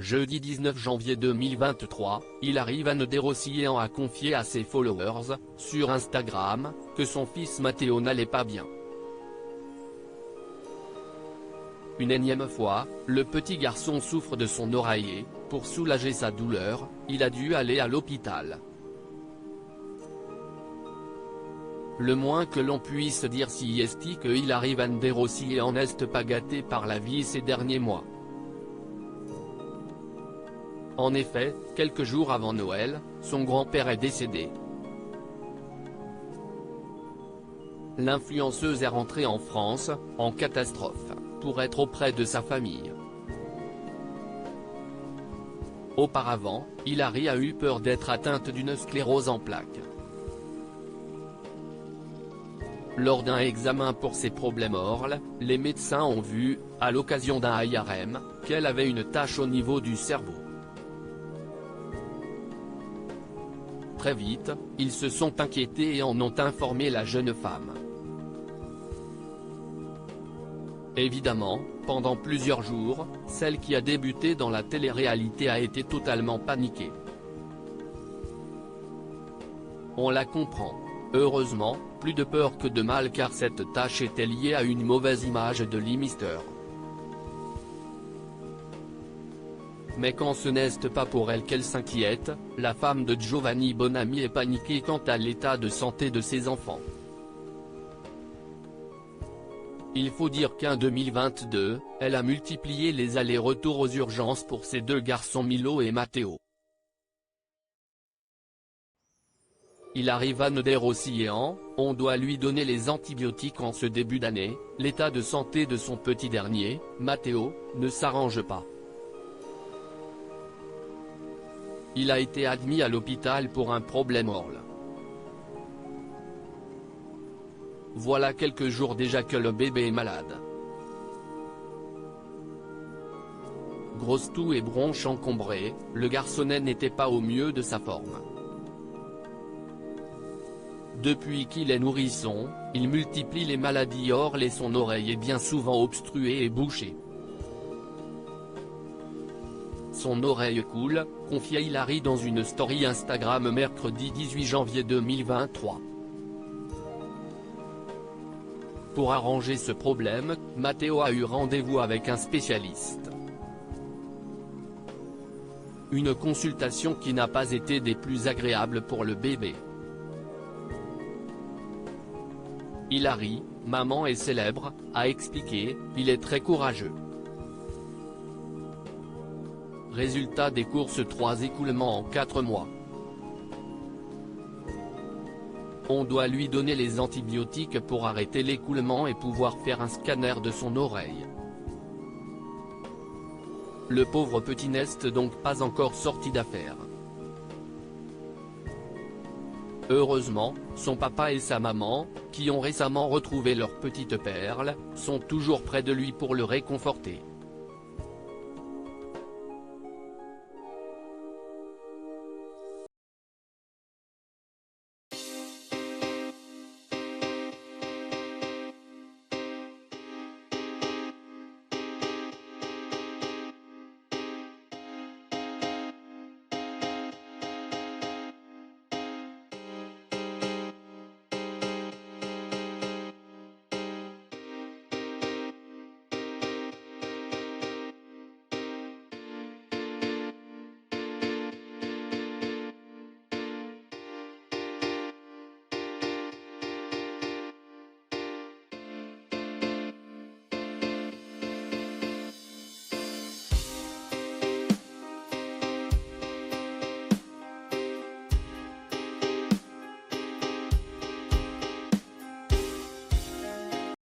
Jeudi 19 janvier 2023, Hilary Van der Rossiyén a confié à ses followers, sur Instagram, que son fils Matteo n'allait pas bien. Une énième fois, le petit garçon souffre de son oreiller. Pour soulager sa douleur, il a dû aller à l'hôpital. Le moins que l'on puisse dire si est que Hilary Van der Rossiyén n'est pas gâté par la vie ces derniers mois. En effet, quelques jours avant Noël, son grand-père est décédé. L'influenceuse est rentrée en France, en catastrophe, pour être auprès de sa famille. Auparavant, Hilary a eu peur d'être atteinte d'une sclérose en plaques. Lors d'un examen pour ses problèmes orales, les médecins ont vu, à l'occasion d'un IRM, qu'elle avait une tache au niveau du cerveau. Très vite, ils se sont inquiétés et en ont informé la jeune femme. Évidemment, pendant plusieurs jours, celle qui a débuté dans la télé-réalité a été totalement paniquée. On la comprend. Heureusement, plus de peur que de mal car cette tâche était liée à une mauvaise image de l'E-Mister. Mais quand ce n'est pas pour elle qu'elle s'inquiète, la femme de Giovanni Bonami est paniquée quant à l'état de santé de ses enfants. Il faut dire qu'en 2022, elle a multiplié les allers-retours aux urgences pour ses deux garçons Milo et Matteo. Hilary Van der Rossiyén, on doit lui donner les antibiotiques en ce début d'année. L'état de santé de son petit dernier, Matteo, ne s'arrange pas. Il a été admis à l'hôpital pour un problème oral. Voilà quelques jours déjà que le bébé est malade. Grosse toux et bronches encombrées, le garçonnet n'était pas au mieux de sa forme. Depuis qu'il est nourrisson, il multiplie les maladies orales et son oreille est bien souvent obstruée et bouchée. Son oreille coule, confia Hilary dans une story Instagram mercredi 18 janvier 2023. Pour arranger ce problème, Matteo a eu rendez-vous avec un spécialiste. Une consultation qui n'a pas été des plus agréables pour le bébé. Hilary, maman et célèbre, a expliqué, il est très courageux. Résultat des courses 3 écoulements en 4 mois. On doit lui donner les antibiotiques pour arrêter l'écoulement et pouvoir faire un scanner de son oreille. Le pauvre petit n'est donc pas encore sorti d'affaire. Heureusement, son papa et sa maman, qui ont récemment retrouvé leur petite perle, sont toujours près de lui pour le réconforter.